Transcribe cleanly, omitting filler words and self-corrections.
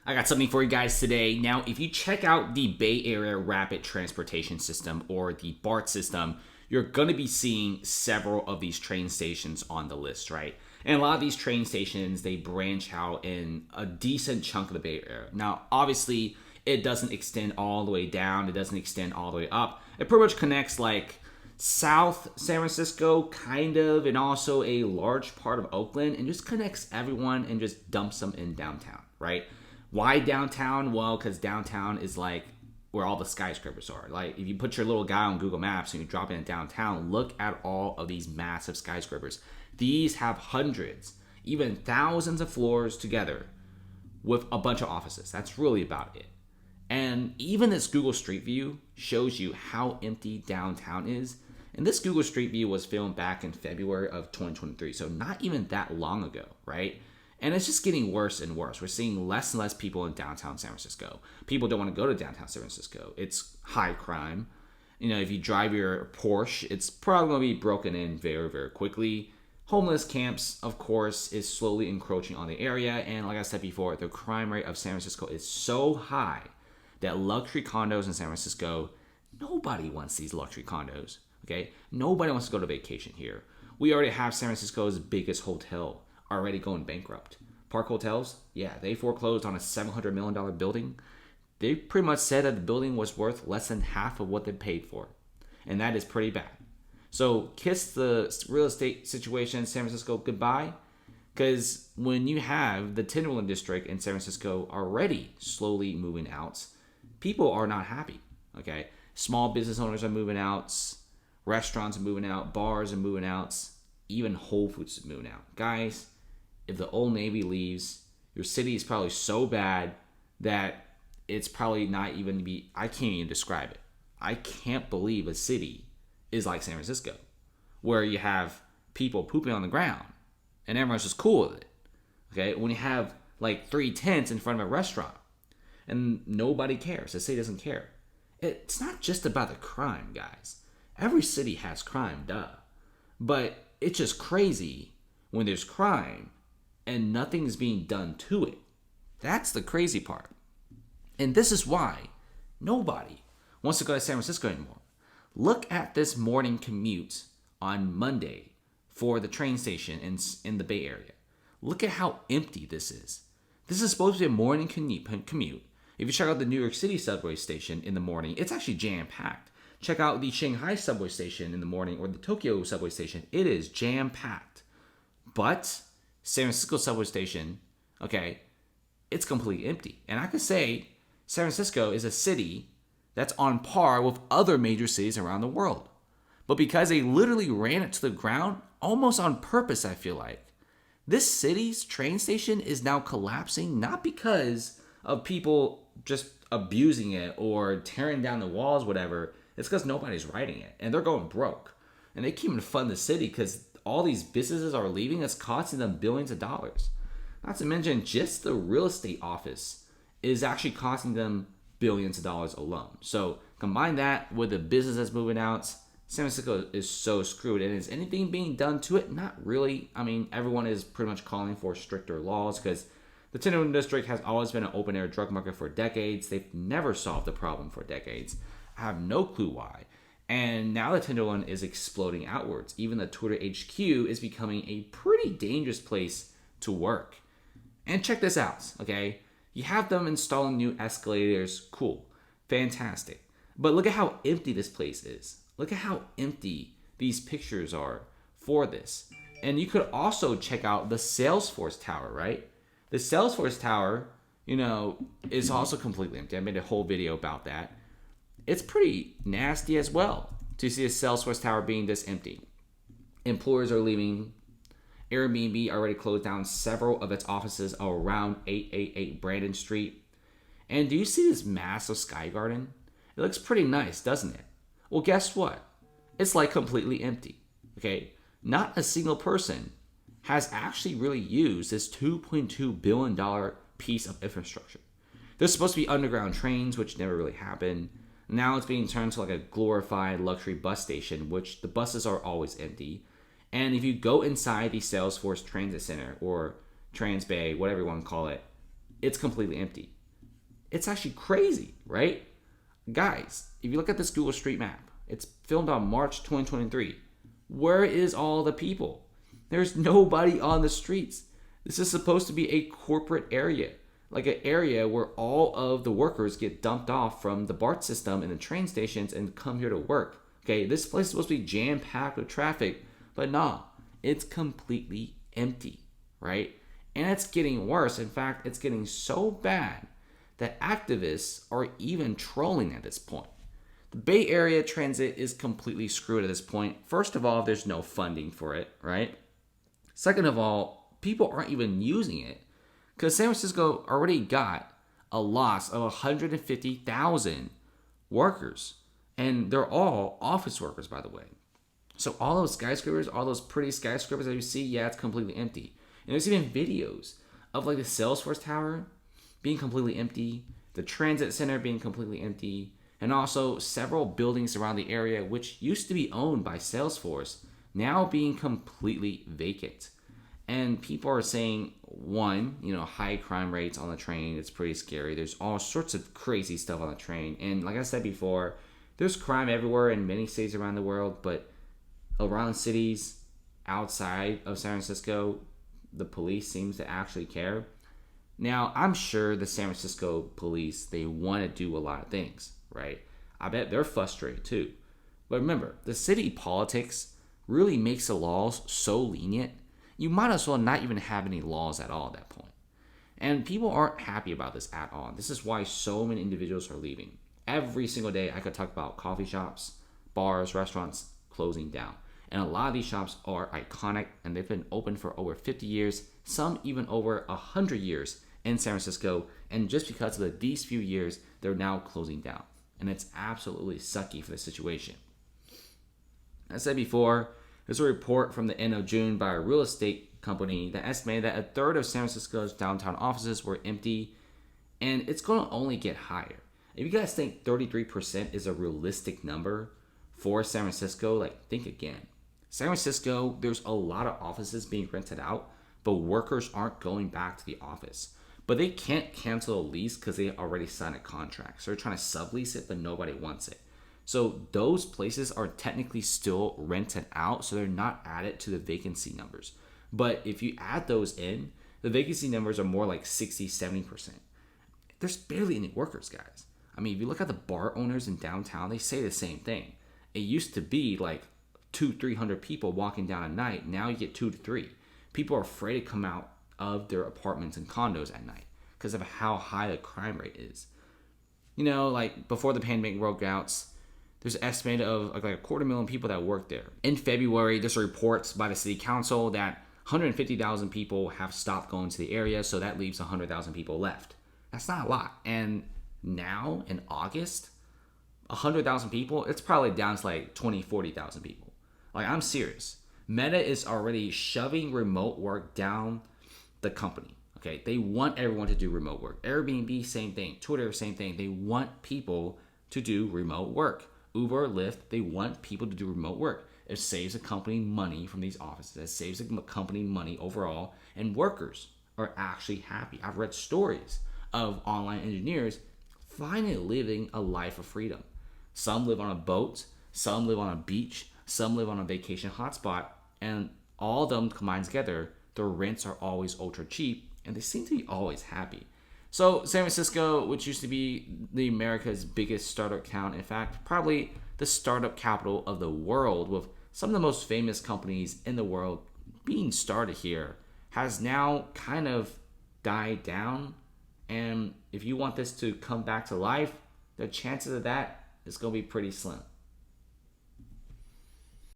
I got something for you guys today. Now, if you check out the Bay Area Rapid Transportation System or the BART system, you're going to be seeing several of these train stations on the list, right? And a lot of these train stations, they branch out in a decent chunk of the Bay Area. Now, obviously, it doesn't extend all the way down. It doesn't extend all the way up. It pretty much connects like South San Francisco, kind of, and also a large part of Oakland, and just connects everyone and just dumps them in downtown, right? Why downtown? Well, because downtown is like where all the skyscrapers are. Like, if you put your little guy on Google Maps and you drop in downtown, look at all of these massive skyscrapers. These have hundreds, even thousands of floors together with a bunch of offices. That's really about it. And even this Google Street View shows you how empty downtown is. And this Google Street View was filmed back in February of 2023, so not even that long ago, right? And it's just getting worse and worse. We're seeing less and less people in downtown San Francisco. People don't want to go to downtown San Francisco. It's high crime. You know, if you drive your Porsche, it's probably going to be broken in very, very quickly. Homeless camps, of course, is slowly encroaching on the area. And like I said before, the crime rate of San Francisco is so high that luxury condos in San Francisco, nobody wants these luxury condos, okay? Nobody wants to go to vacation here. We already have San Francisco's biggest hotel already going bankrupt. Park Hotels, yeah, they foreclosed on a $700 million building. They pretty much said that the building was worth less than half of what they paid for. And that is pretty bad. So kiss the real estate situation in San Francisco goodbye. Because when you have the Timberland district in San Francisco already slowly moving out, people are not happy, okay? Small business owners are moving out. Restaurants are moving out. Bars are moving out. Even Whole Foods is moving out. Guys, if the Old Navy leaves, your city is probably so bad that it's probably not even to be, I can't even describe it. I can't believe a city is like San Francisco, where you have people pooping on the ground and everyone's just cool with it. Okay, when you have like 3 tents in front of a restaurant and nobody cares, the city doesn't care. It's not just about the crime, guys. Every city has crime, duh. But it's just crazy when there's crime and nothing's being done to it. That's the crazy part. And this is why nobody wants to go to San Francisco anymore. Look at this morning commute on Monday for the train station in the Bay Area. Look at how empty this is. This is supposed to be a morning commute. If you check out the New York City subway station in the morning, it's actually jam-packed. Check out the Shanghai subway station in the morning or the Tokyo subway station. It is jam-packed. But San Francisco subway station, okay, it's completely empty. And I could say San Francisco is a city that's on par with other major cities around the world. But because they literally ran it to the ground, almost on purpose, I feel like, this city's train station is now collapsing, not because of people just abusing it or tearing down the walls, whatever. It's because nobody's riding it. And they're going broke. And they can't even fund the city because all these businesses are leaving. It's costing them billions of dollars. Not to mention, just the real estate office is actually costing them billions of dollars alone. So combine that with the business that's moving out, San Francisco is so screwed. And is anything being done to it? Not really. I mean, everyone is pretty much calling for stricter laws because the Timberland district has always been an open air drug market for decades. They've never solved the problem for decades. I have no clue why. And now the Timberland is exploding outwards. Even the Twitter HQ is becoming a pretty dangerous place to work. And check this out, okay? You have them installing new escalators. Cool. Fantastic. But look at how empty this place is. Look at how empty these pictures are for this. And you could also check out the Salesforce Tower, right? The Salesforce Tower, is also completely empty. I made a whole video about that. It's pretty nasty as well to see a Salesforce Tower being this empty. Employers are leaving. Airbnb already closed down several of its offices around 888 Brandon Street. And do you see this massive sky garden? It looks pretty nice, doesn't it? Well, guess what? It's like completely empty. Okay? Not a single person has actually really used this $2.2 billion piece of infrastructure. There's supposed to be underground trains, which never really happened. Now it's being turned to like a glorified luxury bus station, which the buses are always empty. And if you go inside the Salesforce Transit Center or Transbay, whatever you want to call it, it's completely empty. It's actually crazy, right? Guys, if you look at this Google Street Map, it's filmed on March 2023. Where is all the people? There's nobody on the streets. This is supposed to be a corporate area, like an area where all of the workers get dumped off from the BART system and the train stations and come here to work. Okay, this place is supposed to be jam-packed with traffic, but nah, it's completely empty, right? And it's getting worse. In fact, it's getting so bad that activists are even trolling at this point. The Bay Area transit is completely screwed at this point. First of all, there's no funding for it, right? Second of all, people aren't even using it because San Francisco already got a loss of 150,000 workers. And they're all office workers, by the way. So all those skyscrapers, all those pretty skyscrapers that you see, yeah, it's completely empty. And there's even videos of like the Salesforce Tower being completely empty, the transit center being completely empty, and also several buildings around the area which used to be owned by Salesforce now being completely vacant. And people are saying, one, high crime rates on the train. It's pretty scary. There's all sorts of crazy stuff on the train. And like I said before, there's crime everywhere in many cities around the world, but around cities outside of San Francisco, the police seems to actually care. Now, I'm sure the San Francisco police, they want to do a lot of things, right? I bet they're frustrated too. But remember, the city politics really makes the laws so lenient, you might as well not even have any laws at all at that point. And people aren't happy about this at all. This is why so many individuals are leaving. Every single day, I could talk about coffee shops, bars, restaurants closing down. And a lot of these shops are iconic, and they've been open for over 50 years, some even over 100 years in San Francisco. And just because of these few years, they're now closing down. And it's absolutely sucky for the situation. As I said before, there's a report from the end of June by a real estate company that estimated that a third of San Francisco's downtown offices were empty, and it's going to only get higher. If you guys think 33% is a realistic number for San Francisco, think again. San Francisco, there's a lot of offices being rented out, but workers aren't going back to the office. But they can't cancel a lease because they already signed a contract. So they're trying to sublease it, but nobody wants it. So those places are technically still rented out, so they're not added to the vacancy numbers. But if you add those in, the vacancy numbers are more like 60, 70%. There's barely any workers, guys. I mean, if you look at the bar owners in downtown, they say the same thing. It used to be like 200-300 people walking down at night. Now you get 2 to 3. People are afraid to come out of their apartments and condos at night because of how high the crime rate is. Before the pandemic broke out, there's an estimate of like 250,000 people that work there. In February, there's reports by the city council that 150,000 people have stopped going to the area, so that leaves 100,000 people left. That's not a lot. And now in August, 100,000 people, it's probably down to 40,000 people. I'm serious. Meta is already shoving remote work down the company. Okay, they want everyone to do remote work. Airbnb, same thing. Twitter, same thing. They want people to do remote work. Uber, Lyft, they want people to do remote work. It saves the company money from these offices. It saves the company money overall, and workers are actually happy. I've read stories of online engineers finally living a life of freedom. Some live on a boat, some live on a beach, some live on a vacation hotspot, and all of them combined together, their rents are always ultra cheap, and they seem to be always happy. So San Francisco, which used to be the America's biggest startup town, in fact, probably the startup capital of the world, with some of the most famous companies in the world being started here, has now kind of died down. And if you want this to come back to life, the chances of that is going to be pretty slim.